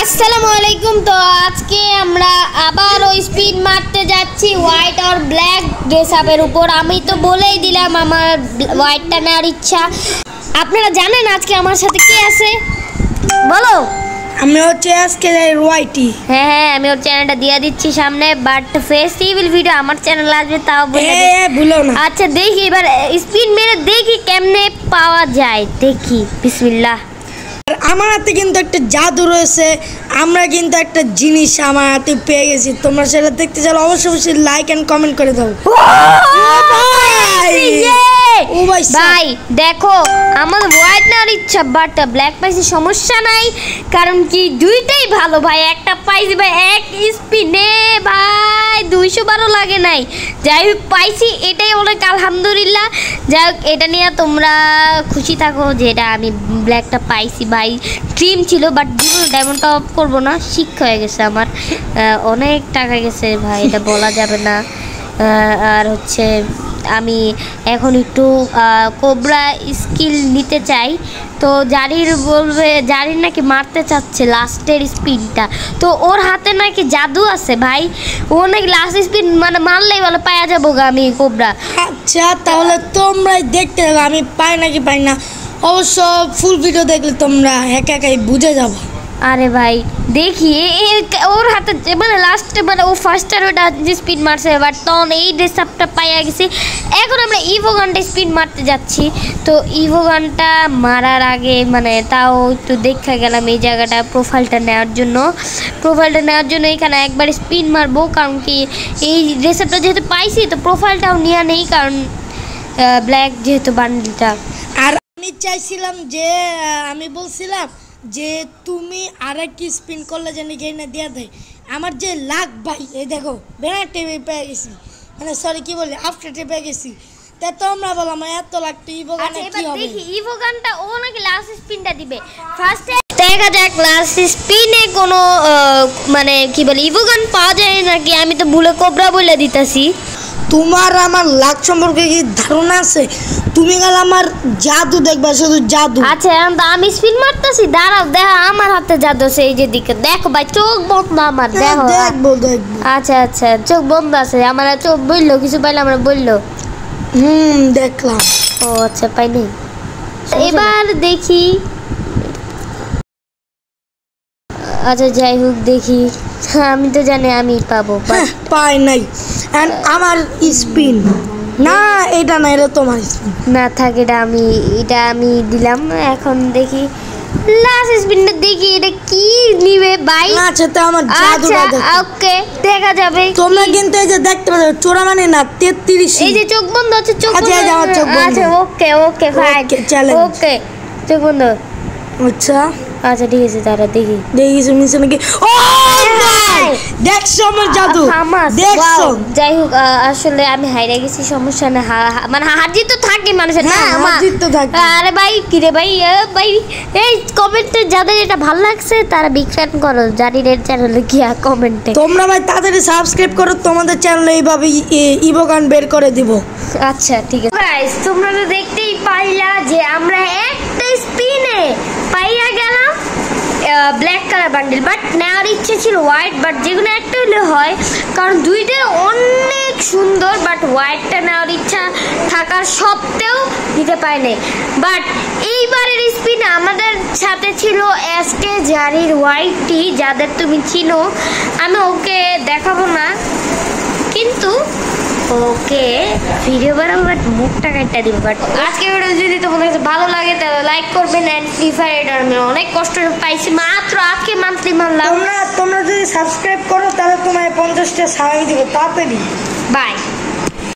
আসসালামু আলাইকুম। তো আজকে আমরা আবার ওই স্পিন মারতে যাচ্ছি হোয়াইট আর ব্ল্যাক ড্রেস আপের উপর। আমি তো বলেই দিলাম আমার হোয়াইটটা নেওয়ার ইচ্ছা। আপনারা জানেন আজকে আমার সাথে কে আছে? বলো। আমি হচ্ছে আজকে হোয়াইটি। হ্যাঁ, আমি ওর চ্যানেলটা দিয়ে দিচ্ছি সামনে, বাট ফেস্টিভ্যাল ভিডিও আমার চ্যানেল আসবে তাও ভুলো না। আচ্ছা দেখি এবার স্পিন মেরে দেখি কেমনে পাওয়া যায়, দেখি। বিসমিল্লাহ। আমার হাতে কিন্তু একটা জাদু রয়েছে, আমরা কিন্তু একটা জিনিস আমার হাতে পেয়ে গেছি। তোমরা সেটা দেখতে চাও অবশ্যই লাইক এন্ড কমেন্ট করে দাও। ভাই দেখো আমাদের হোয়াইট নেওয়ার ইচ্ছা, বাট ব্ল্যাক পাইছি, সমস্যা নাই, কারণ কি দুইটাই ভালো ভাই। একটা পাইছি ভাই এক স্পিনে ভাই 212 লাগে নাই, যাই হোক পাইছি, এটাই অনেক আলহামদুলিল্লাহ। যাই হোক এটা নিয়ে তোমরা খুশি থাকো যে এটা আমি ব্ল্যাকটা পাইছি ভাই। ড্রিম ছিল বাট ডায়মন্ড টপ করবো না, শিক্ষা হয়ে গেছে আমার, অনেক টাকা গেছে ভাই, এটা বলা যাবে না। আর হচ্ছে আমি এখন একটু কোবরা স্কিল নিতে চাই। তো জারির বলবে, জারির নাকি মারতে চাচ্ছে লাস্টের স্পিনটা, তো ওর হাতে নাকি জাদু আছে ভাই। ও নাকি লাস্ট স্পিন মানে মারলেই বলে পাওয়া যাবো গা আমি কোবরা। আচ্ছা তাহলে তোমরাই দেখতে হবে আমি পাই নাকি পাই না। অবশ্য ফুল ভিডিও দেখলে তোমরা একাই বুঝে যাবো। আরে ভাই দেখি ওর হাতে মানে লাস্টে মানে ও ফার্স্টার ওটা যে স্পিন মারছে, বাট তখন এই ড্রেস আপটা পাইয়া গেছি। এখন আমরা ইভো গানটা স্পিন মারতে যাচ্ছি। তো ইভো গানটা মারার আগে মানে তাও একটু দেখা গেলাম এই জায়গাটা প্রোফাইলটা নেওয়ার জন্য এখানে একবার স্পিন মারবো, কারণ কি এই ড্রেস আপটা যেহেতু পাইছি তো প্রোফাইলটাও নেওয়া নেই, কারণ ব্ল্যাক যেহেতু বান্ডিলটা। আর আমি চাইছিলাম যে আমি বলছিলাম যে তুমি আরেকটি স্পিন করলে যেন গেইনা দিয়ে দেয় আমার যে লাখ ভাই। এই দেখো বেড়া টেপে পেয়ে গেছি, মানে সরি কি বলি আফটার টেপে গেছি। তা তোমরা বলো আমার এত লাখ ইভো গানে কি হবে? দেখি ইভো গানটা ও নাকি লাস্ট স্পিনটা দিবে ফার্স্টে, দেখা যাক লাস্ট স্পিনে কোনো মানে কি বলে ইভো গান পাওয়া যায় নাকি। আমি তো ভুলে কোবরা বলে দিতেছি। তোমার আমার লাখ সম্পর্কে কি ধারণা আছে? তুমি গেলে আমার জাদু দেখবা, শুধু জাদু। আচ্ছা আমি স্পিন মারতেছি, দাঁড়াও দেখো আমার হাতে জাদু আছে, এই যে দিকে দেখো ভাই, চোখ বন্ধ আমার, দেখো। দেখবো। আচ্ছা চোখ বন্ধ আছে আমার, চোখ বললো কিছু পাইলে আমরা বললো। দেখলাম। ও আচ্ছা পাইনি। এবার দেখি। আচ্ছা যাই হোক দেখি, আমি তো জানি আমি পাবো, পাই নাই। আমার স্পিন না, এটা না, এটা তোমার স্পিন না থাকে, এটা আমি দিলাম। এখন দেখি লাস্ট স্পিনটা, দেখি এটা কি নিবে ভাই। আচ্ছা তো আমার জাদুটা দেখো। ওকে দেখা যাবে। তোমরা কিন্তু এই যে দেখতে পাচ্ছ চোরা মানে না 33, এই যে চোখ বন্ধ আছে, চোখ বন্ধ। আচ্ছা ওকে ফাইন, ওকে চোখ বন্ধ। আচ্ছা ঠিক আছে, তারা দেখি শুনছে নাকি। ও দেখছো আমার জাদু, দেখছো। যাই হোক আসলে আমি হাইরে গেছি, সমস্যা না, মানে হার জিত তো থাকে মানুষের না, হার জিত তো থাকে। আরে ভাই কি রে ভাই, এই কমেন্টে যাদের এটা ভালো লাগছে তারা বিগ ফ্যান করো জারিরের চ্যানেলে গিয়া কমেন্টে। তোমরা ভাই তাড়াতাড়ি সাবস্ক্রাইব করো, তোমাদের চ্যানেলে এইভাবে ইভো গান বের করে দিব। আচ্ছা ঠিক আছে গাইস, তোমরা তো দেখতেই পাইলা যে আমরা একটা স্পিনে পাইয়া গেলাম ব্ল্যাক কালার বান্ডেল, বাট নেওয়ার ইচ্ছে ছিল হোয়াইট, বাট যেগুলো একটা হলে হয়, কারণ দুইটা অনেক সুন্দর, বাট হোয়াইটটা নেওয়ার ইচ্ছা থাকার সত্ত্বেও দিতে পারিনি। বাট এইবারের স্পিনে আমাদের সাথে ছিল এসকে জারির হোয়াইটটি, যাদের তুমি চিনো, আমি ওকে দেখাবো না, কিন্তু ওকে ভিডিও বানাবো, বাট মুখটা কাটটা দিব। বাট আজকে ভিডিও যদি তোমাদের কাছে ভালো লাগে তাহলে লাইক করবেন। অ্যান্ড ফ্রি ফায়ার আমি অনেক কষ্ট পাইছি, মাত্র আজকে মান্থলি মারলাম। তোমরা যদি সাবস্ক্রাইব করো তাহলে তোমায় 50টা সাহায্য দিব, তাড়াতাড়ি। বাই।